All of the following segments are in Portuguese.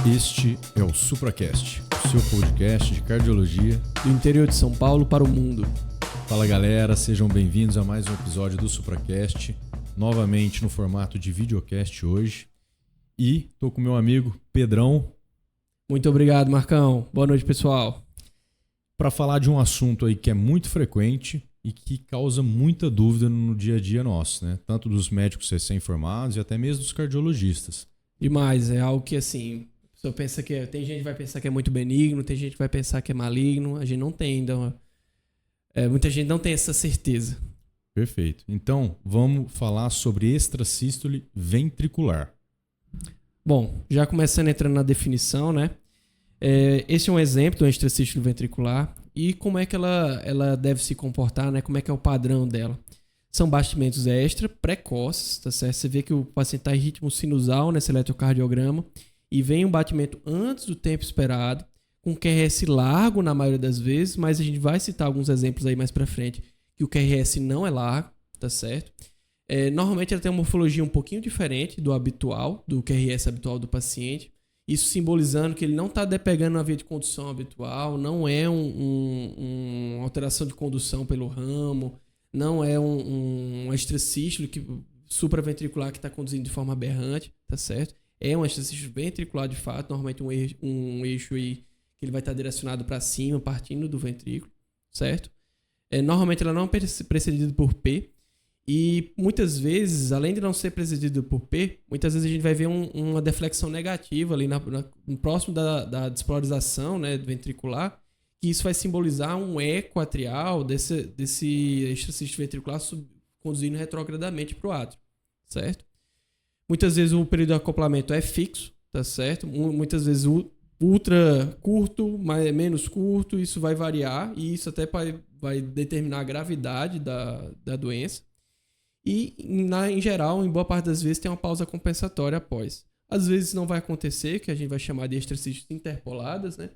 Este é o SupraCast, o seu podcast de cardiologia do interior de São Paulo para o mundo. Fala galera, sejam bem-vindos a mais um episódio do SupraCast, novamente no formato de videocast hoje. E tô com meu amigo Pedrão. Muito obrigado, Marcão. Boa noite, pessoal. Para falar de um assunto aí que é muito frequente e que causa muita dúvida no dia a dia nosso, né? Tanto dos médicos recém-formados e até mesmo dos cardiologistas. Demais, é algo que assim, a pessoa pensa que tem gente que vai pensar que é muito benigno, tem gente que vai pensar que é maligno, a gente não tem ainda. Muita gente não tem essa certeza. Perfeito. Então, vamos falar sobre extrasístole ventricular. Bom, já começando entrando na definição, né? Esse é um exemplo do extrasístole ventricular e como é que ela deve se comportar, né? Como é que é o padrão dela. São batimentos extra precoces, tá certo? Você vê que o paciente está em ritmo sinusal nesse eletrocardiograma e vem um batimento antes do tempo esperado, com QRS largo na maioria das vezes, mas a gente vai citar alguns exemplos aí mais para frente que o QRS não é largo, tá certo? Normalmente ela tem uma morfologia um pouquinho diferente do habitual, do QRS habitual do paciente, isso simbolizando que ele não está depegando a via de condução habitual, não é uma alteração de condução pelo ramo, não é um extrasístole supraventricular que está conduzindo de forma aberrante, tá certo? É um extrasístole ventricular de fato, normalmente um eixo aí que ele vai estar direcionado para cima, partindo do ventrículo, certo? Normalmente ela não é precedida por P, e muitas vezes, além de não ser precedido por P, muitas vezes a gente vai ver uma deflexão negativa ali próximo da despolarização, né, ventricular, que isso vai simbolizar um eco atrial desse extrasístole ventricular conduzindo retrogradamente para o átrio, certo? Muitas vezes o período de acoplamento é fixo, tá certo? Muitas vezes ultra curto, menos curto, isso vai variar e isso até vai determinar a gravidade da doença. E, em geral, em boa parte das vezes, tem uma pausa compensatória após. Às vezes não vai acontecer, que a gente vai chamar de extrasístoles interpoladas, né?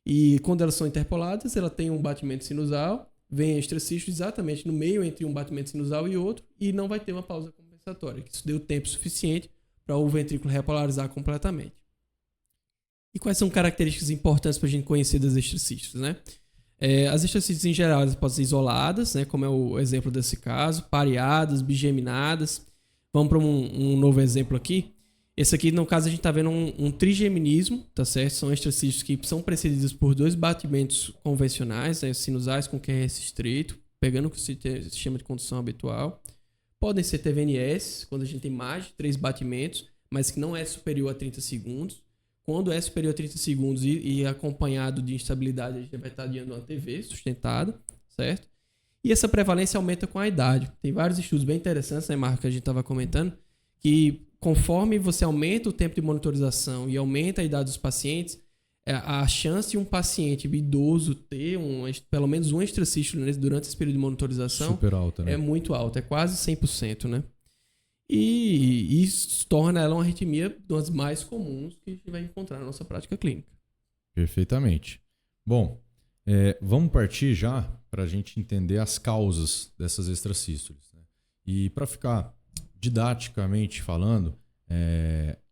E quando elas são interpoladas, ela tem um batimento sinusal, vem a extrasístole exatamente no meio entre um batimento sinusal e outro, e não vai ter uma pausa compensatória, que isso deu tempo suficiente para o ventrículo repolarizar completamente. E quais são características importantes para a gente conhecer das extrasístoles, né? As extrasístoles em geral elas podem ser isoladas, né, como é o exemplo desse caso, pareadas, bigeminadas. Vamos para um novo exemplo aqui. Esse aqui, no caso, a gente está vendo um trigeminismo, tá certo? São extrasístoles que são precedidos por dois batimentos convencionais, né, sinusais com QRS estreito, pegando o sistema de condução habitual. Podem ser TVNS, quando a gente tem mais de 3 batimentos, mas que não é superior a 30 segundos. Quando é superior a 30 segundos e acompanhado de instabilidade, a gente vai estar diante de uma TV sustentada, certo? E essa prevalência aumenta com a idade. Tem vários estudos bem interessantes, né, Marco, que a gente estava comentando, que conforme você aumenta o tempo de monitorização e aumenta a idade dos pacientes, a chance de um paciente idoso ter pelo menos um extrasístole durante esse período de monitorização super alta, né? É muito alta, é quase 100%, né? E isso torna ela uma arritmia das mais comuns que a gente vai encontrar na nossa prática clínica. Perfeitamente. Bom, vamos partir já para a gente entender as causas dessas extrasístoles, né? E para ficar didaticamente falando,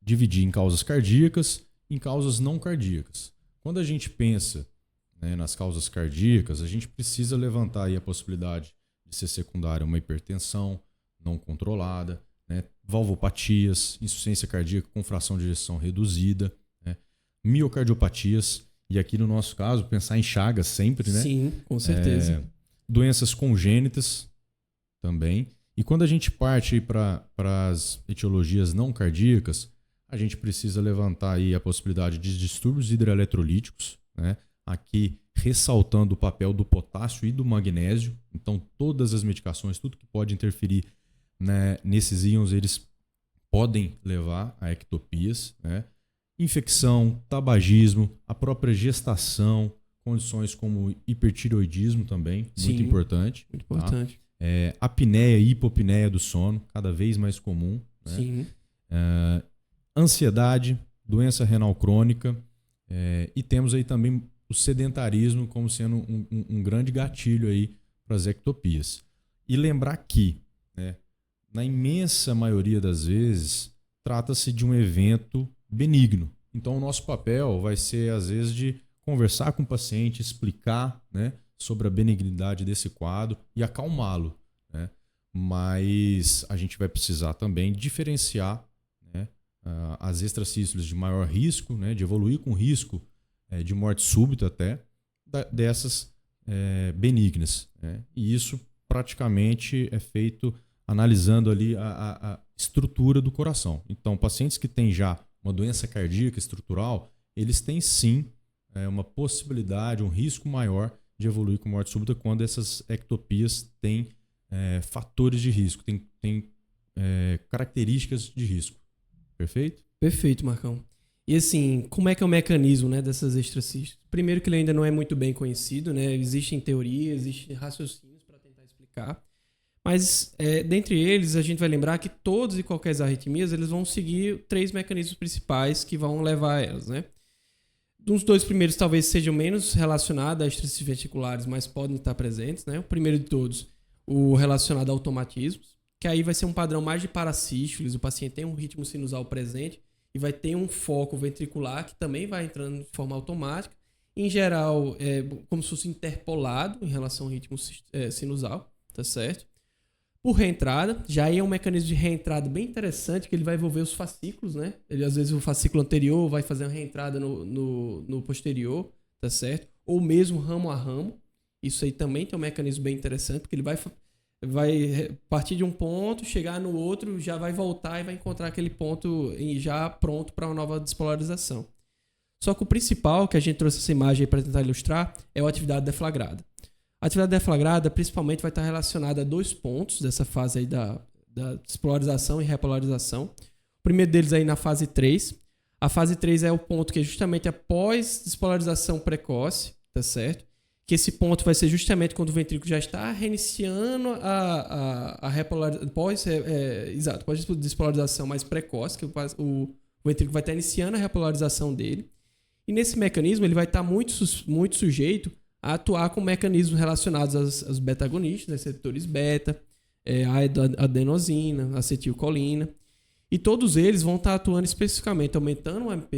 dividir em causas cardíacas e em causas não cardíacas. Quando a gente pensa, né, nas causas cardíacas, a gente precisa levantar aí a possibilidade de ser secundária uma hipertensão não controlada, né, valvopatias, insuficiência cardíaca com fração de ejeção reduzida, né, miocardiopatias, e aqui no nosso caso, pensar em Chagas sempre, né? Sim, com certeza. Doenças congênitas também. E quando a gente parte para as etiologias não cardíacas, a gente precisa levantar aí a possibilidade de distúrbios hidroeletrolíticos, né? Aqui ressaltando o papel do potássio e do magnésio. Então, todas as medicações, tudo que pode interferir, né, nesses íons, eles podem levar a ectopias, né? Infecção, tabagismo, a própria gestação, condições como hipertireoidismo também, Sim, muito importante. Muito importante. Tá? Apneia e hipopneia do sono, cada vez mais comum. Né? Sim. Ansiedade, doença renal crônica, e temos aí também o sedentarismo como sendo um grande gatilho aí para as ectopias. E lembrar que, né, na imensa maioria das vezes, trata-se de um evento benigno. Então, o nosso papel vai ser, às vezes, de conversar com o paciente, explicar, né, sobre a benignidade desse quadro e acalmá-lo, né? Mas a gente vai precisar também diferenciar, né, as extracístoles de maior risco, né, de evoluir com risco de morte súbita até, dessas benignas, né? E isso praticamente é feito analisando ali a estrutura do coração. Então, pacientes que têm já uma doença cardíaca estrutural, eles têm sim uma possibilidade, um risco maior de evoluir com morte súbita quando essas ectopias têm fatores de risco, têm características de risco. Perfeito? Perfeito, Marcão. E assim, como é que é o mecanismo, né, dessas extracístoles? Primeiro que ele ainda não é muito bem conhecido, né? Existem teorias, existem raciocínios para tentar explicar. Mas, dentre eles, a gente vai lembrar que todas e qualquer arritmias, eles vão seguir 3 mecanismos principais que vão levar a elas, né? Os 2 primeiros talvez sejam menos relacionados a extracístoles ventriculares, mas podem estar presentes, né? O primeiro de todos, o relacionado a automatismos, que aí vai ser um padrão mais de parasístoles, o paciente tem um ritmo sinusal presente e vai ter um foco ventricular que também vai entrando de forma automática, em geral, como se fosse interpolado em relação ao ritmo sinusal, tá certo? Por reentrada, já é um mecanismo de reentrada bem interessante, que ele vai envolver os fascículos, né? Ele, às vezes, o fascículo anterior vai fazer uma reentrada no posterior, tá certo? Ou mesmo ramo a ramo. Isso aí também tem um mecanismo bem interessante, porque ele vai partir de um ponto, chegar no outro, já vai voltar e vai encontrar aquele ponto já pronto para uma nova despolarização. Só que o principal, que a gente trouxe essa imagem para tentar ilustrar, é a atividade deflagrada. A atividade deflagrada principalmente vai estar relacionada a 2 pontos dessa fase aí da despolarização e repolarização. O primeiro deles aí na fase 3. A fase 3 é o ponto que é justamente após despolarização precoce, tá certo? Que esse ponto vai ser justamente quando o ventrículo já está reiniciando a repolarização, pós despolarização mais precoce, que o ventrículo vai estar iniciando a repolarização dele. E nesse mecanismo ele vai estar muito sujeito a atuar com mecanismos relacionados aos beta-agonistas, receptores beta, a adenosina, acetilcolina. E todos eles vão estar atuando especificamente aumentando o AMP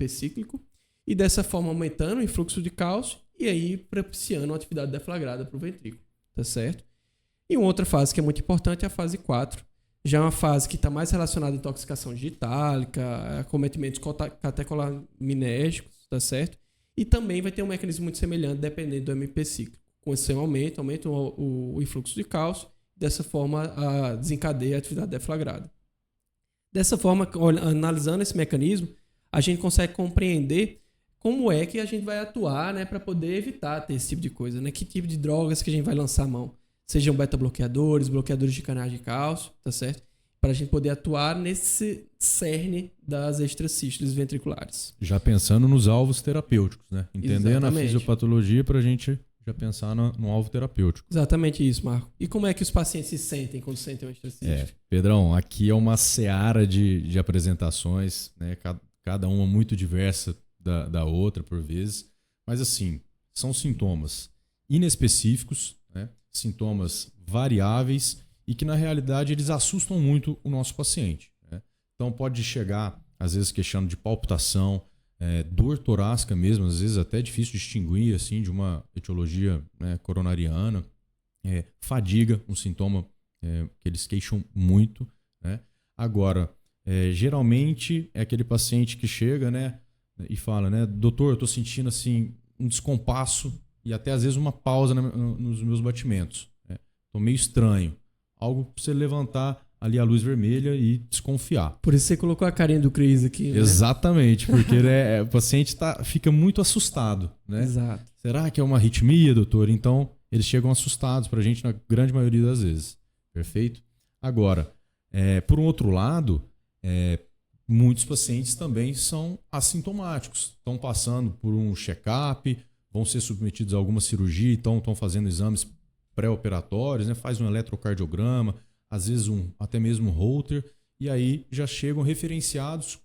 cíclico e dessa forma aumentando o influxo de cálcio e aí propiciando uma atividade deflagrada para o ventrículo, tá certo? E uma outra fase que é muito importante é a fase 4. Já é uma fase que está mais relacionada à intoxicação digitálica, acometimentos catecolinérgicos, tá certo? E também vai ter um mecanismo muito semelhante dependendo do MP cíclico. Com esse aumenta o influxo de cálcio, dessa forma desencadeia a atividade deflagrada. Dessa forma, analisando esse mecanismo, a gente consegue compreender como é que a gente vai atuar, né, para poder evitar ter esse tipo de coisa, né? Que tipo de drogas que a gente vai lançar a mão. Sejam beta-bloqueadores, bloqueadores de canais de cálcio, tá certo? Para a gente poder atuar nesse cerne das extracístoles ventriculares. Já pensando nos alvos terapêuticos, né? Entendendo Exatamente. a fisiopatologia para a gente já pensar no alvo terapêutico. Exatamente isso, Marco. E como é que os pacientes se sentem quando sentem uma extracístole? Pedrão, aqui é uma seara de apresentações, né? Cada uma muito diversa da outra por vezes, mas assim, são sintomas inespecíficos, né? Sintomas variáveis e que na realidade eles assustam muito o nosso paciente, né? Então pode chegar às vezes queixando de palpitação, dor torácica mesmo, às vezes até difícil distinguir assim de uma etiologia, né, coronariana, fadiga, um sintoma que eles queixam muito, né? Agora, geralmente é aquele paciente que chega, né, e fala, né, doutor, eu estou sentindo assim um descompasso e até às vezes uma pausa nos meus batimentos. Estou meio estranho. Algo para você levantar ali a luz vermelha e desconfiar. Por isso você colocou a carinha do Cris aqui, né? Exatamente, porque o paciente fica muito assustado, né? Exato. Será que é uma arritmia, doutor? Então, eles chegam assustados para a gente na grande maioria das vezes. Perfeito? Agora, por um outro lado, muitos pacientes também são assintomáticos. Estão passando por um check-up, vão ser submetidos a alguma cirurgia, então estão fazendo exames pré-operatórios, né? Faz um eletrocardiograma, às vezes até mesmo um Holter, e aí já chegam referenciados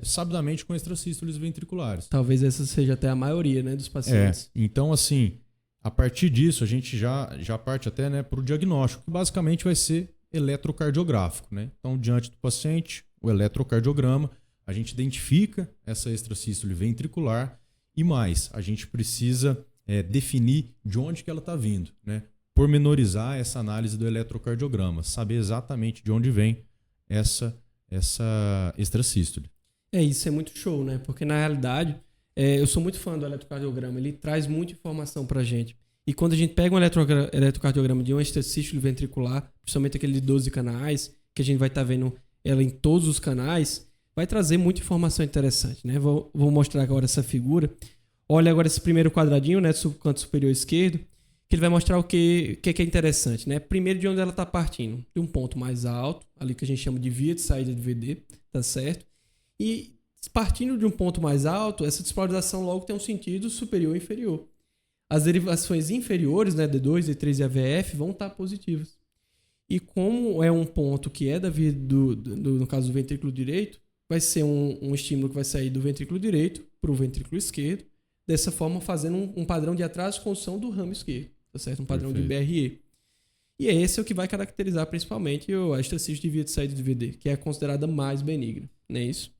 sabidamente com extracístoles ventriculares. Talvez essa seja até a maioria, né, dos pacientes. Então, assim, a partir disso, a gente já parte até, né, para o diagnóstico, que basicamente vai ser eletrocardiográfico, né? Então, diante do paciente, o eletrocardiograma, a gente identifica essa extrasístole ventricular e mais, a gente precisa definir de onde que ela está vindo, né? Pormenorizar essa análise do eletrocardiograma, saber exatamente de onde vem essa extrasístole. Isso é muito show, né? Porque na realidade, eu sou muito fã do eletrocardiograma, ele traz muita informação pra gente. E quando a gente pega um eletrocardiograma de uma extrasístole ventricular, principalmente aquele de 12 canais, que a gente vai estar vendo ela em todos os canais, vai trazer muita informação interessante, né? Vou mostrar agora essa figura. Olha agora esse primeiro quadradinho, né, do canto superior esquerdo, que ele vai mostrar o que é interessante, né? Primeiro, de onde ela está partindo, de um ponto mais alto, ali que a gente chama de via de saída do VD, tá certo? E partindo de um ponto mais alto, essa despolarização logo tem um sentido superior e inferior. As derivações inferiores, né, D2, D3 e AVF, vão estar positivas. E como é um ponto que é da via no caso do ventrículo direito, vai ser um estímulo que vai sair do ventrículo direito para o ventrículo esquerdo, dessa forma fazendo um padrão de atraso-condução do ramo esquerdo, tá certo? Um padrão de BRE. E esse é o que vai caracterizar principalmente a extrasístole de via de saída do VD, que é considerada mais benigna, não é isso?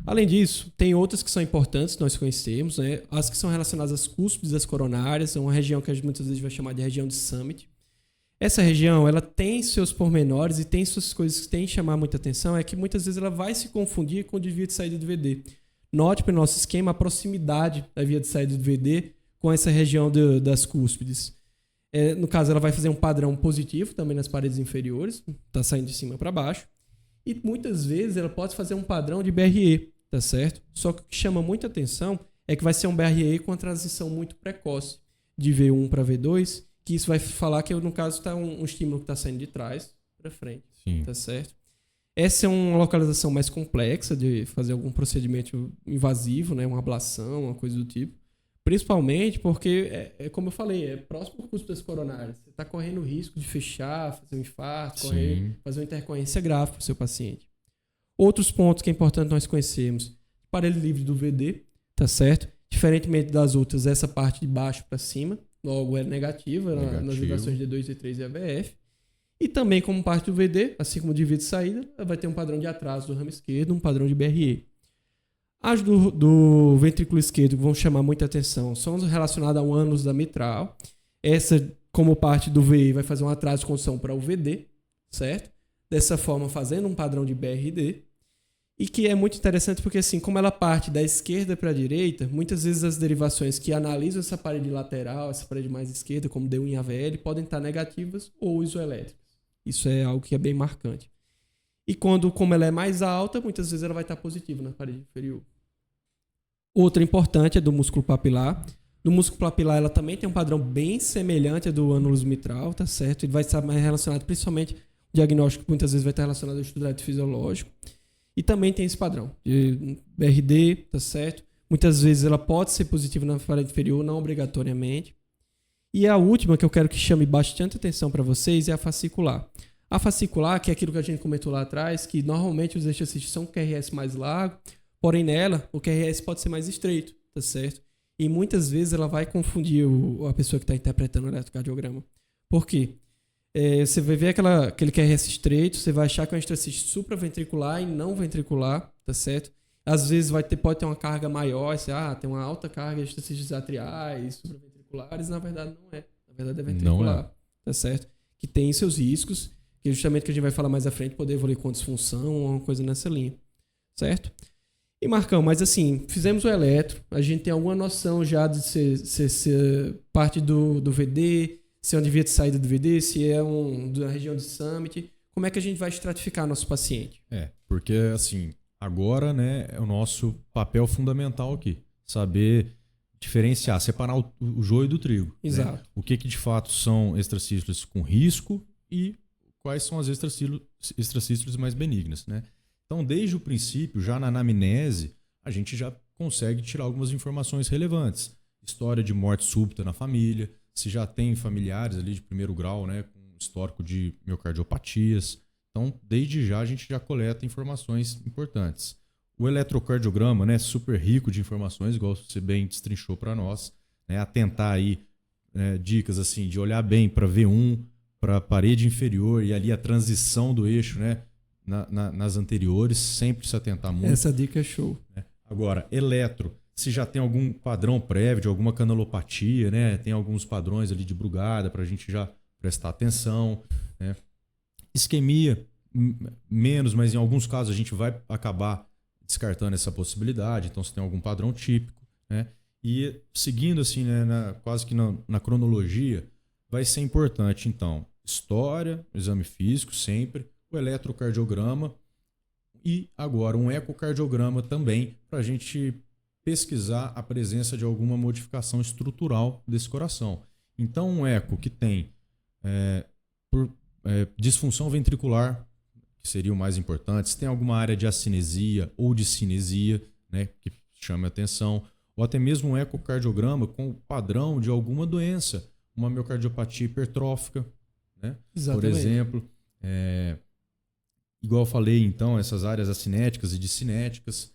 Além disso, tem outras que são importantes, nós conhecemos, né? As que são relacionadas às cúspides das coronárias, é uma região que a gente muitas vezes vai chamar de região de Summit. Essa região, ela tem seus pormenores e tem suas coisas que tem que chamar muita atenção, é que muitas vezes ela vai se confundir com a via de saída do VD. Note para o nosso esquema a proximidade da via de saída do VD com essa região das cúspides. No caso, ela vai fazer um padrão positivo também nas paredes inferiores, está saindo de cima para baixo. E muitas vezes ela pode fazer um padrão de BRE, tá certo? Só que o que chama muita atenção é que vai ser um BRE com a transição muito precoce de V1 para V2, que isso vai falar que no caso está um estímulo que está saindo de trás para frente, tá certo? Essa é uma localização mais complexa de fazer algum procedimento invasivo, né? Uma ablação, uma coisa do tipo. Principalmente porque, como eu falei, é próximo ao cúspide coronárias. Você está correndo o risco de fechar, fazer um infarto, fazer uma intercorrência grave para o seu paciente. Outros pontos que é importante nós conhecermos. Aparelho livre do VD, tá certo? Diferentemente das outras, essa parte de baixo para cima, logo é negativa nas ligações D2, D3 e AVF. E também como parte do VD, assim como de via de saída, vai ter um padrão de atraso do ramo esquerdo, um padrão de BRE. As do ventrículo esquerdo que vão chamar muita atenção são relacionadas ao ânus da mitral. Essa, como parte do VE, vai fazer um atraso de condução para o VD, certo? Dessa forma, fazendo um padrão de BRD. E que é muito interessante porque, assim, como ela parte da esquerda para a direita, muitas vezes as derivações que analisam essa parede lateral, essa parede mais esquerda, como D1 e AVL, podem estar negativas ou isoelétricas. Isso é algo que é bem marcante. E como ela é mais alta, muitas vezes ela vai estar positiva na parede inferior. Outra importante é do músculo papilar. No músculo papilar, ela também tem um padrão bem semelhante ao do ânulus mitral, tá certo? Ele vai estar mais relacionado, principalmente, o diagnóstico muitas vezes vai estar relacionado ao estudo eletrofisiológico. E também tem esse padrão de BRD, tá certo? Muitas vezes ela pode ser positiva na parede inferior, não obrigatoriamente. E a última que eu quero que chame bastante atenção para vocês é a fascicular. A fascicular, que é aquilo que a gente comentou lá atrás, que normalmente os exercícios são QRS mais largo, porém nela o QRS pode ser mais estreito, tá certo? E muitas vezes ela vai confundir a pessoa que está interpretando o eletrocardiograma. Por quê? Você vai ver aquele QRS estreito, você vai achar que é um extracístole supraventricular e não ventricular, tá certo? Às vezes pode ter uma carga maior, tem uma alta carga de extracístoles atriais, supraventriculares, na verdade não é. Na verdade é ventricular, tá certo? Que tem seus riscos, que justamente que a gente vai falar mais à frente, poder evoluir com disfunção ou uma coisa nessa linha, certo? E Marcão, mas assim, fizemos o eletro, a gente tem alguma noção já de ser parte do VD, se é onde via de saída do VD, se é da região de Summit, como é que a gente vai estratificar nosso paciente? Porque assim, agora, né, é o nosso papel fundamental aqui, saber diferenciar, separar o joio do trigo. Exato. Né? O que de fato são extracístoles com risco e quais são as extracístoles mais benignas, né? Então, desde o princípio, já na anamnese, a gente já consegue tirar algumas informações relevantes. História de morte súbita na família, se já tem familiares ali de primeiro grau, né, com histórico de miocardiopatias. Então, desde já, a gente já coleta informações importantes. O eletrocardiograma, né, super rico de informações, igual você bem destrinchou para nós, né, atentar aí dicas assim, de olhar bem para V1, para a parede inferior e ali a transição do eixo, né, nas anteriores, sempre se atentar muito. Essa dica é show. Agora, eletro, se já tem algum padrão prévio de alguma canelopatia, né? Tem alguns padrões ali de Brugada para a gente já prestar atenção, né? Isquemia, menos, mas em alguns casos a gente vai acabar descartando essa possibilidade. Então, se tem algum padrão típico, né? E seguindo assim, né, quase que na cronologia, vai ser importante, então, história, exame físico sempre, o eletrocardiograma e agora um ecocardiograma também para a gente pesquisar a presença de alguma modificação estrutural desse coração. Então, um eco que tem disfunção ventricular, que seria o mais importante, se tem alguma área de acinesia ou de cinesia, né, que chame a atenção, ou até mesmo um ecocardiograma com o padrão de alguma doença, uma miocardiopatia hipertrófica, né, por exemplo. Igual eu falei, então, essas áreas acinéticas e discinéticas.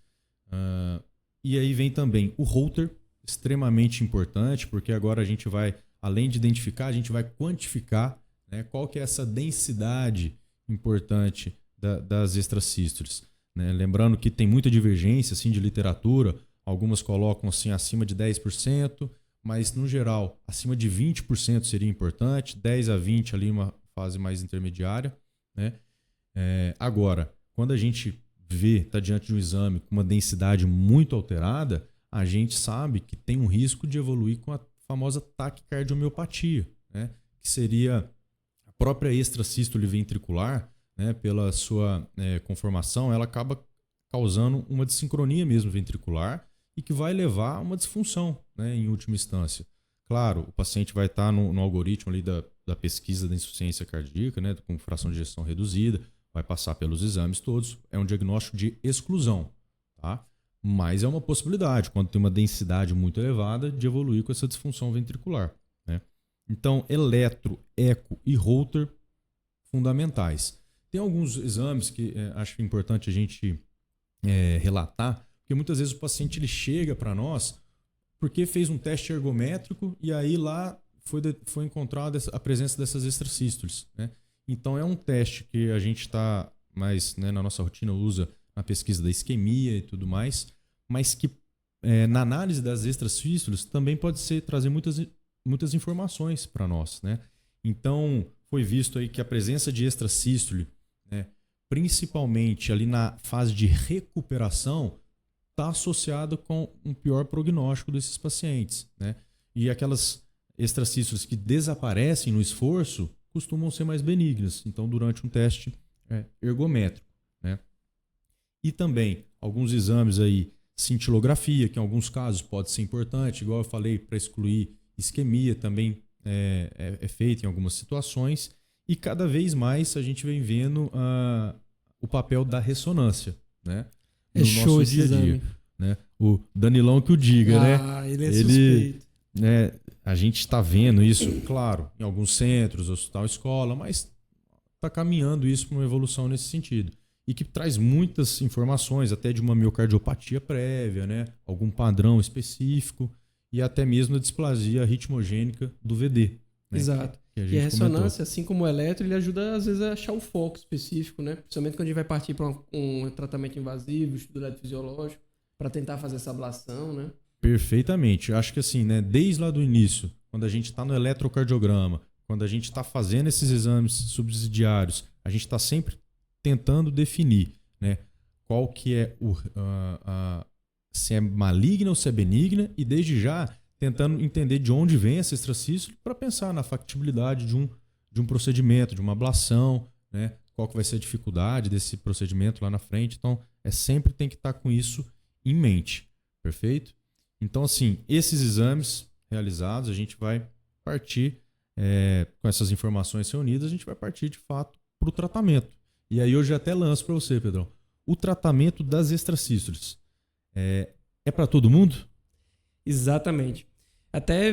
E aí vem também o Holter, extremamente importante, porque agora a gente vai, além de identificar, a gente vai quantificar, né, qual que é essa densidade importante das extrasístoles. Né? Lembrando que tem muita divergência assim, de literatura, algumas colocam assim, acima de 10%, mas no geral, acima de 20% seria importante, 10 a 20% ali uma fase mais intermediária. Né? Agora, quando a gente está diante de um exame com uma densidade muito alterada, a gente sabe que tem um risco de evoluir com a famosa taquicardiomiopatia, né? Que seria a própria extrasístole ventricular, né? Pela sua conformação, ela acaba causando uma desincronia mesmo ventricular e que vai levar a uma disfunção, né? Em última instância. Claro, o paciente vai estar no algoritmo ali da pesquisa da insuficiência cardíaca, né? Com fração de ejeção reduzida, vai passar pelos exames todos, é um diagnóstico de exclusão, tá? Mas é uma possibilidade, quando tem uma densidade muito elevada, de evoluir com essa disfunção ventricular, né? Então, eletro, eco e Holter, fundamentais. Tem alguns exames que acho importante a gente relatar, porque muitas vezes o paciente ele chega para nós porque fez um teste ergométrico e aí lá foi encontrada a presença dessas extrasístoles, né? Então, é um teste que a gente está mais, né, na nossa rotina, usa na pesquisa da isquemia e tudo mais, mas que na análise das extrasístoles também pode trazer muitas informações para nós. Né? Então, foi visto aí que a presença de extrasístole, né, principalmente ali na fase de recuperação, está associada com um pior prognóstico desses pacientes. Né? E aquelas extrasístoles que desaparecem no esforço costumam ser mais benignas, então durante um teste ergométrico. Né? E também alguns exames aí, cintilografia, que em alguns casos pode ser importante, igual eu falei, para excluir isquemia também é feito em algumas situações, e cada vez mais a gente vem vendo o papel da ressonância, né? No show nosso dia a dia. Exame. Né? O Danilão que o diga, né? Ele é suspeito. Né? A gente está vendo isso, claro, em alguns centros, hospital, escola, mas está caminhando isso para uma evolução nesse sentido. E que traz muitas informações, até de uma miocardiopatia prévia, né? Algum padrão específico e até mesmo a displasia ritmogênica do VD. Né? Exato. E a ressonância, assim como o eletro, ele ajuda às vezes a achar o foco específico, né? Principalmente quando a gente vai partir para um tratamento invasivo, estudo eletrofisiológico, para tentar fazer essa ablação, né? Perfeitamente. Eu acho que assim, né, desde lá do início, quando a gente está no eletrocardiograma, quando a gente está fazendo esses exames subsidiários, a gente está sempre tentando definir, né, qual que é se é maligna ou se é benigna, e desde já tentando entender de onde vem essa extrasístole para pensar na factibilidade de um procedimento, de uma ablação, né, qual que vai ser a dificuldade desse procedimento lá na frente. Então, sempre tem que estar com isso em mente. Perfeito? Então, assim, esses exames realizados, a gente vai partir, com essas informações reunidas, a gente vai partir, de fato, para o tratamento. E aí eu já até lanço para você, Pedrão. O tratamento das extrasístoles é para todo mundo? Exatamente. Até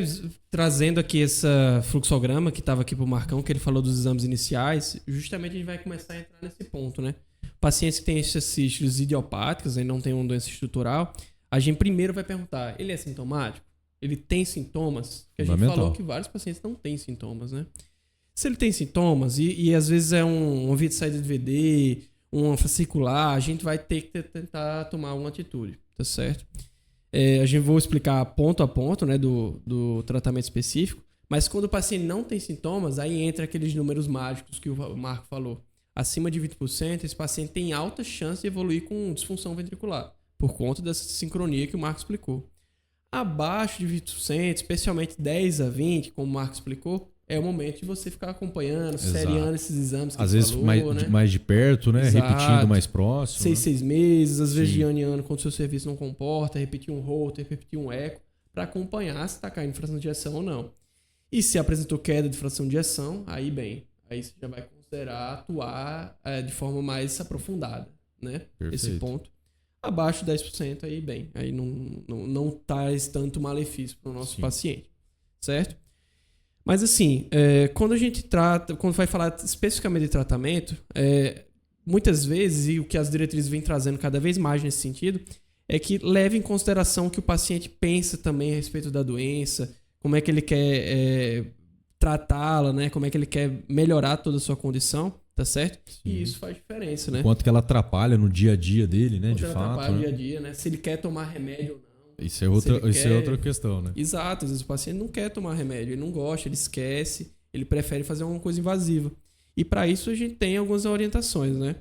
trazendo aqui esse fluxograma que estava aqui para o Marcão, que ele falou dos exames iniciais, justamente a gente vai começar a entrar nesse ponto, né? Pacientes que têm extrasístoles idiopáticas e não têm uma doença estrutural, a gente primeiro vai perguntar, ele é sintomático? Ele tem sintomas? Porque a gente falou que vários pacientes não têm sintomas, né? Se ele tem sintomas, e às vezes é uma via de saída de VD, uma fascicular, a gente vai ter que tentar tomar uma atitude, tá certo? A gente vou explicar ponto a ponto, né, do tratamento específico, mas quando o paciente não tem sintomas, aí entra aqueles números mágicos que o Marco falou. Acima de 20%, esse paciente tem alta chance de evoluir com disfunção ventricular, por conta dessa sincronia que o Marco explicou. Abaixo de 20%, especialmente 10 a 20%, como o Marco explicou, é o momento de você ficar acompanhando, seriando esses exames que às ele vezes falou, né? mais de perto, né? Exato. Repetindo mais próximo. 6 meses, às vezes de ano em ano, quando o seu serviço não comporta, repetir um Holter, repetir um eco, para acompanhar se está caindo em fração de ejeção ou não. E se apresentou queda de fração de ejeção, aí você já vai considerar atuar de forma mais aprofundada, né? Perfeito. Esse ponto. Abaixo de 10%, aí não traz tanto malefício para o nosso paciente, certo? Mas assim, quando a gente quando vai falar especificamente de tratamento, muitas vezes, e o que as diretrizes vêm trazendo cada vez mais nesse sentido, é que leve em consideração o que o paciente pensa também a respeito da doença, como é que ele quer tratá-la, né? Como é que ele quer melhorar toda a sua condição, tá certo? Sim. E isso faz diferença, né? Quanto que ela atrapalha no dia a dia dele, né? Quanto de ela fato. Atrapalha no dia a dia, né? Se ele quer tomar remédio ou não. Isso é outra questão, né? Exato, às vezes o paciente não quer tomar remédio, ele não gosta, ele esquece, ele prefere fazer alguma coisa invasiva. E para isso a gente tem algumas orientações, né?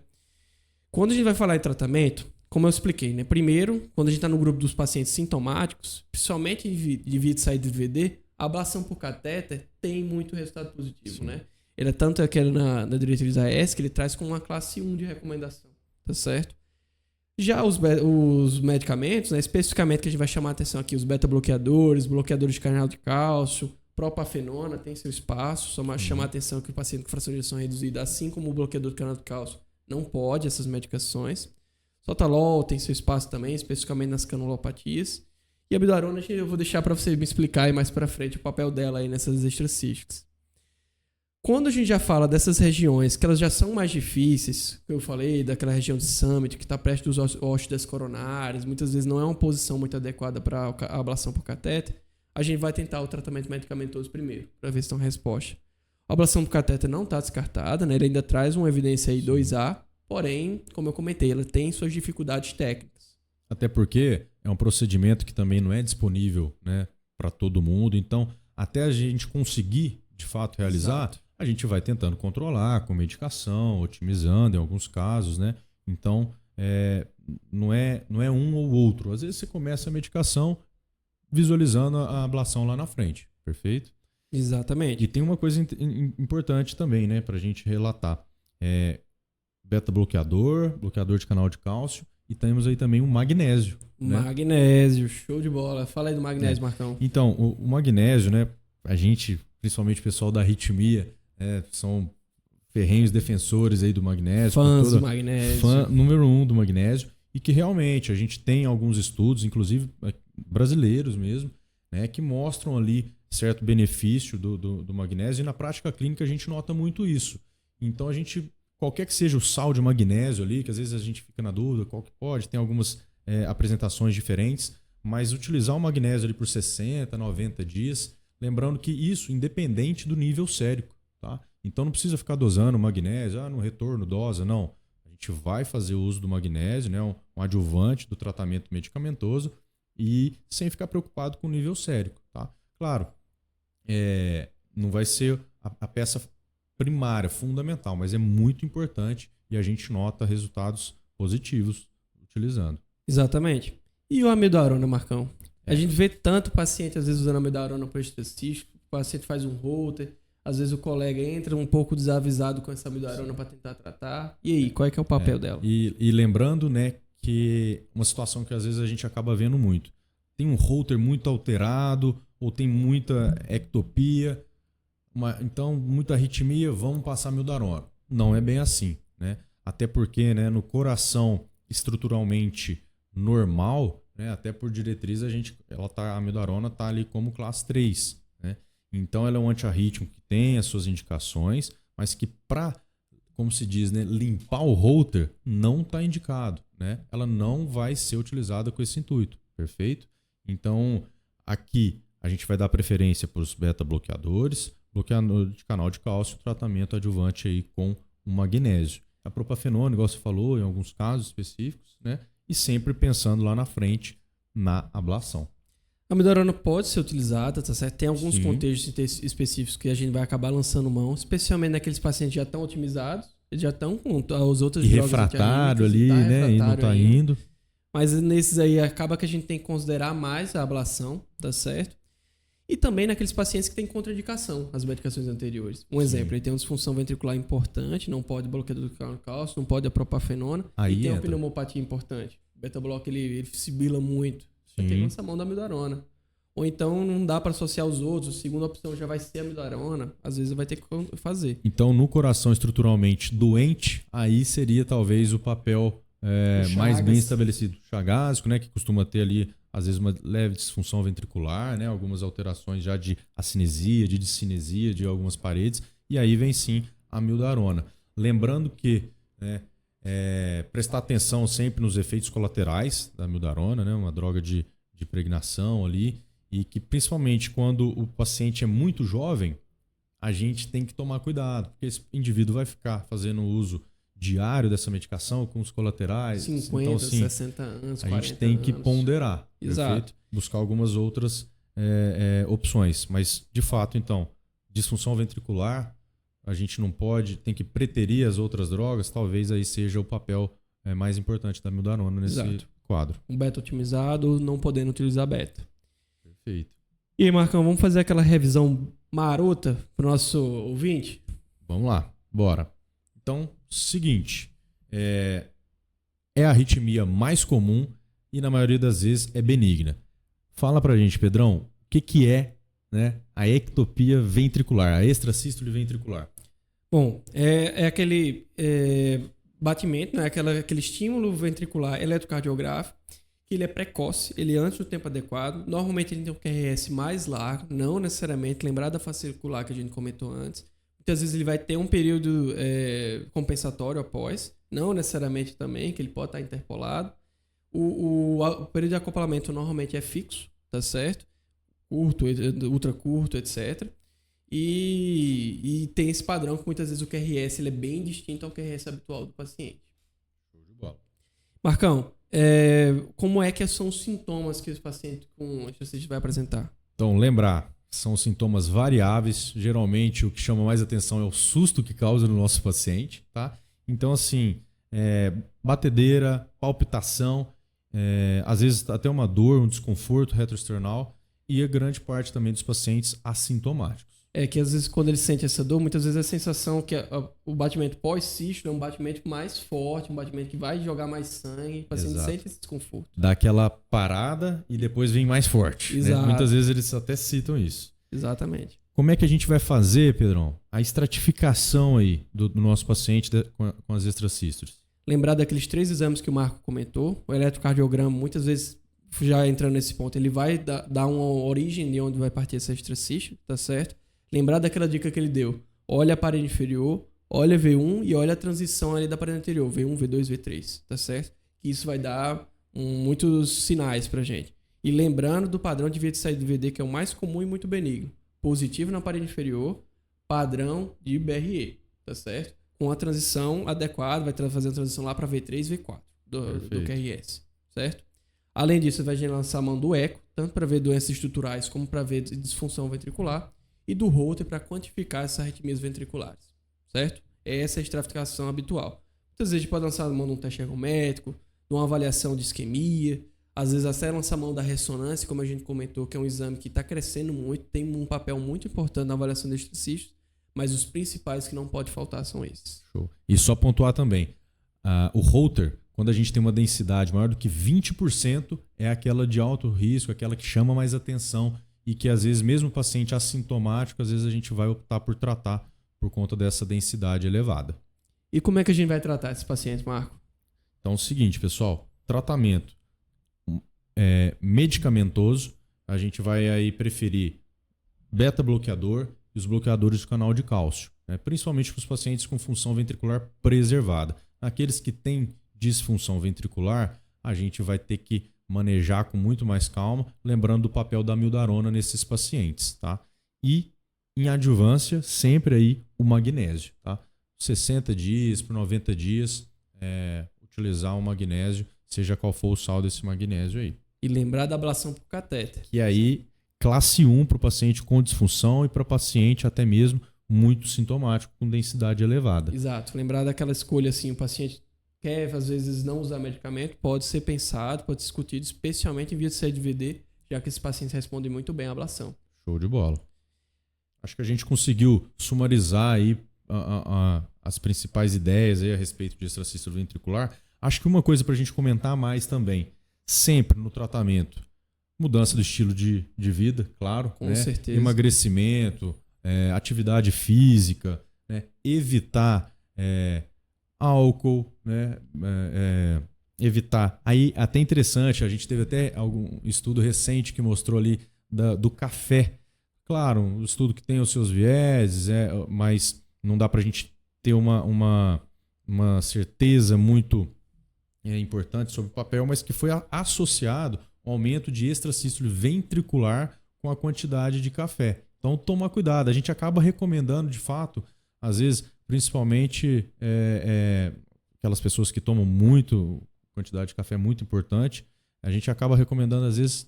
Quando a gente vai falar em tratamento, como eu expliquei, né? Primeiro, quando a gente está no grupo dos pacientes sintomáticos, principalmente de via de saída de VD, a ablação por catéter tem muito resultado positivo, né? Ele é tanto aquele na diretriz AS que ele traz como uma classe 1 de recomendação, tá certo? Já os medicamentos, né, especificamente que a gente vai chamar a atenção aqui, os beta-bloqueadores, bloqueadores de canal de cálcio, propafenona tem seu espaço, só chamar a atenção que o paciente com fração de ejeção reduzida, assim como o bloqueador de canal de cálcio, não pode essas medicações. Sotalol tem seu espaço também, especificamente nas canulopatias. E a amiodarona eu vou deixar para você me explicar aí mais para frente o papel dela aí nessas extracísticas. Quando a gente já fala dessas regiões, que elas já são mais difíceis, que eu falei, daquela região de Summit, que está perto dos óstidas coronárias, muitas vezes não é uma posição muito adequada para a ablação por catéter, a gente vai tentar o tratamento medicamentoso primeiro, para ver se tem uma resposta. A ablação por catéter não está descartada, né? Ele ainda traz uma evidência aí 2A, porém, como eu comentei, ela tem suas dificuldades técnicas. Até porque é um procedimento que também não é disponível, né, para todo mundo, então até a gente conseguir, de fato, realizar... Exato. A gente vai tentando controlar com medicação, otimizando em alguns casos, né? Então, não é um ou outro. Às vezes você começa a medicação visualizando a ablação lá na frente, perfeito? Exatamente. E tem uma coisa importante também, né, para a gente relatar. Beta-bloqueador, bloqueador de canal de cálcio e temos aí também o magnésio. Magnésio, né? Show de bola. Fala aí do magnésio, Marcão. Então, o magnésio, né, a gente, principalmente o pessoal da arritmia, são ferrenhos defensores aí do magnésio. Fãs do magnésio. Fã número 1 do magnésio. E que realmente a gente tem alguns estudos, inclusive brasileiros mesmo, né, que mostram ali certo benefício do magnésio. E na prática clínica a gente nota muito isso. Então qualquer que seja o sal de magnésio ali, que às vezes a gente fica na dúvida qual que pode, tem algumas apresentações diferentes, mas utilizar o magnésio ali por 60, 90 dias, lembrando que isso independente do nível sérico. Tá? Então não precisa ficar dosando o magnésio, no retorno dosa, não. A gente vai fazer o uso do magnésio, né, um adjuvante do tratamento medicamentoso e sem ficar preocupado com o nível sérico. Tá? Claro, não vai ser a peça primária, fundamental, mas é muito importante e a gente nota resultados positivos utilizando. Exatamente. E o amidarona, Marcão? A gente vê tanto paciente às vezes usando amidarona para estressístico, o paciente faz um Holter, às vezes o colega entra um pouco desavisado com essa amidarona para tentar tratar. E aí, qual é que é o papel dela? E lembrando, né, que uma situação que às vezes a gente acaba vendo muito. Tem um Holter muito alterado ou tem muita ectopia, então muita arritmia, vamos passar amidarona. Não é bem assim, né? Até porque, né, no coração estruturalmente normal, né, até por diretriz a amidarona está ali como classe 3, né? Então ela é um antiarrítmico que tem as suas indicações, mas que para, como se diz, né, limpar o Holter não está indicado, né? Ela não vai ser utilizada com esse intuito, perfeito? Então aqui a gente vai dar preferência para os beta-bloqueadores, bloqueador de canal de cálcio, tratamento adjuvante aí com o magnésio. a propafenona, igual você falou, em alguns casos específicos, né? E sempre pensando lá na frente na ablação. A amiodarona pode ser utilizada, tá certo? Tem alguns Sim. contextos específicos que a gente vai acabar lançando mão, especialmente naqueles pacientes que já estão otimizados, eles já estão com as outras E drogas refratário ali, tá né? E não tá ainda. indo. Mas nesses aí acaba que a gente tem que considerar mais a ablação, tá certo? E também naqueles pacientes que têm contraindicação às medicações anteriores. Um exemplo, ele tem uma disfunção ventricular importante, não pode bloqueador do canal cálcio, não pode a propafenona, Aí e tem uma entra. pneumopatia importante. O beta-bloco ele sibila muito. Você tem que lançar mão da amiodarona. Ou então não dá para associar os outros, a segunda opção já vai ser a amiodarona, às vezes vai ter que fazer. Então, no coração estruturalmente doente, aí seria talvez o papel mais bem estabelecido. Chagásico, né? Que costuma ter ali, às vezes, uma leve disfunção ventricular, né? Algumas alterações já de acinesia, de discinesia de algumas paredes. E aí vem sim a amiodarona. Lembrando que, né, prestar atenção sempre nos efeitos colaterais da amiodarona, né? Uma droga de pregnação ali. E que principalmente quando o paciente é muito jovem, a gente tem que tomar cuidado, porque esse indivíduo vai ficar fazendo uso diário dessa medicação com os colaterais. 50, então, assim, 60 anos, 40 a gente tem que ponderar. Exato. Perfeito? Buscar algumas outras opções. Mas, de fato, então, disfunção ventricular, a gente não pode, tem que preterir as outras drogas, talvez aí seja o papel mais importante da amiodarona nesse quadro. Um beta otimizado, não podendo utilizar beta. Perfeito. E aí, Marcão, vamos fazer aquela revisão marota para o nosso ouvinte? Vamos lá, bora. Então, seguinte, é a arritmia mais comum e na maioria das vezes é benigna. Fala pra gente, Pedrão, o que é, né, a ectopia ventricular, a extrasístole ventricular? Bom, é aquele batimento, né, aquele estímulo ventricular eletrocardiográfico, que ele é precoce, ele é antes do tempo adequado. Normalmente ele tem um QRS mais largo, não necessariamente, lembrar da fascicular que a gente comentou antes. Muitas vezes ele vai ter um período compensatório após, não necessariamente também, que ele pode estar interpolado. O período de acoplamento normalmente é fixo, tá certo? Curto, ultra curto, etc. E tem esse padrão que muitas vezes o QRS ele é bem distinto ao QRS habitual do paciente. Show de bola. Marcão, como é que são os sintomas que o paciente com extracístole vai apresentar? Então, lembrar, são sintomas variáveis. Geralmente, o que chama mais atenção é o susto que causa no nosso paciente, tá? Então, assim, batedeira, palpitação, às vezes até uma dor, um desconforto retroesternal e a grande parte também dos pacientes assintomáticos. Que às vezes quando ele sente essa dor, muitas vezes a sensação que o batimento pós-sístole é um batimento mais forte, um batimento que vai jogar mais sangue, o paciente sente esse desconforto. Dá aquela parada e depois vem mais forte. Né? Muitas vezes eles até citam isso. Exatamente. Como é que a gente vai fazer, Pedrão, a estratificação aí do nosso paciente com as extrasístoles? Lembrar daqueles 3 exames que o Marco comentou. O eletrocardiograma, muitas vezes, já entrando nesse ponto, ele vai dar uma origem de onde vai partir essa extrasístole, tá certo? Lembrar daquela dica que ele deu. Olha a parede inferior, olha V1 e olha a transição ali da parede anterior. V1, V2, V3, tá certo? Isso vai dar muitos sinais pra gente. E lembrando do padrão de via de saída do VD, que é o mais comum e muito benigno. Positivo na parede inferior, padrão de BRE, tá certo? Com a transição adequada, vai fazer a transição lá para V3, V4 do QRS, certo? Além disso, vai lançar a mão do eco, tanto para ver doenças estruturais como para ver disfunção ventricular, e do Holter para quantificar essas arritmias ventriculares, certo? Essa é a estratificação habitual. Muitas vezes a gente pode lançar a mão de um teste ergométrico, de uma avaliação de isquemia, às vezes até lançar a mão da ressonância, como a gente comentou, que é um exame que está crescendo muito, tem um papel muito importante na avaliação de extracístoles, mas os principais que não pode faltar são esses. Show. E só pontuar também, o Holter, quando a gente tem uma densidade maior do que 20%, é aquela de alto risco, aquela que chama mais atenção e que às vezes mesmo o paciente assintomático, às vezes a gente vai optar por tratar por conta dessa densidade elevada. E como é que a gente vai tratar esses pacientes, Marco? Então é o seguinte, pessoal, tratamento medicamentoso, a gente vai aí preferir beta-bloqueador e os bloqueadores do canal de cálcio, né? Principalmente para os pacientes com função ventricular preservada. Aqueles que têm disfunção ventricular, a gente vai ter que manejar com muito mais calma, lembrando do papel da amiodarona nesses pacientes, tá? E em adjuvância, sempre aí o magnésio, tá? 60 dias, por 90 dias, utilizar o magnésio, seja qual for o sal desse magnésio aí. E lembrar da ablação por catéter. E aí, classe 1 para o paciente com disfunção e para paciente até mesmo muito sintomático, com densidade elevada. Exato. Lembrar daquela escolha assim, o paciente quer às vezes não usar medicamento, pode ser pensado, pode ser discutido, especialmente em via de CDVD, já que esses pacientes respondem muito bem à ablação. Show de bola. Acho que a gente conseguiu sumarizar aí as principais ideias aí a respeito de extracístole ventricular. Acho que uma coisa para a gente comentar mais também, sempre no tratamento, mudança do estilo de vida, claro. Com certeza. Emagrecimento, atividade física, né? Evitar álcool, né? Evitar. Aí, até interessante, a gente teve até algum estudo recente que mostrou ali do café. Claro, um estudo que tem os seus vieses, mas não dá para a gente ter uma certeza muito importante sobre o papel, mas que foi associado ao aumento de extracístole ventricular com a quantidade de café. Então, tomar cuidado. A gente acaba recomendando, de fato, às vezes, principalmente aquelas pessoas que tomam muito, quantidade de café muito importante, a gente acaba recomendando, às vezes,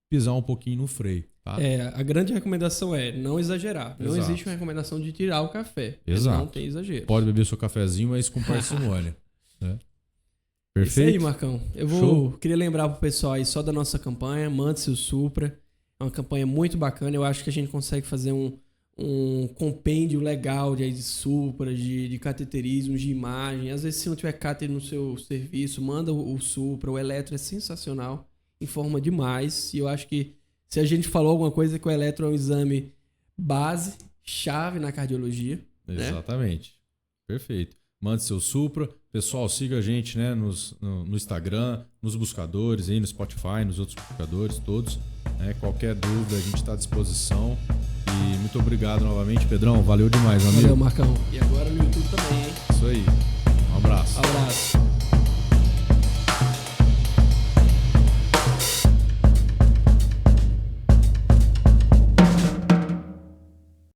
pisar um pouquinho no freio. Tá? A grande recomendação é não exagerar. Não existe uma recomendação de tirar o café. Exato. Não tem exagero. Pode beber seu cafezinho, mas com parcimônia. Né? Perfeito? Isso aí, Marcão. Queria lembrar pro pessoal aí só da nossa campanha, Mande Seu Supra. É uma campanha muito bacana. Eu acho que a gente consegue fazer um compêndio legal de supra, de cateterismo, de imagem. Às vezes, se não tiver cáter no seu serviço, manda o supra. O eletro é sensacional, informa demais. E eu acho que se a gente falou alguma coisa, que o eletro é um exame base, chave na cardiologia. Exatamente. Né? Perfeito. Mande seu supra. Pessoal, siga a gente, né, no Instagram, nos buscadores, aí no Spotify, nos outros buscadores todos. Né? Qualquer dúvida, a gente está à disposição. E muito obrigado novamente, Pedrão. Valeu demais, meu amigo. Valeu, Marcão. E agora no YouTube também, hein? Isso aí. Um abraço. Abraço.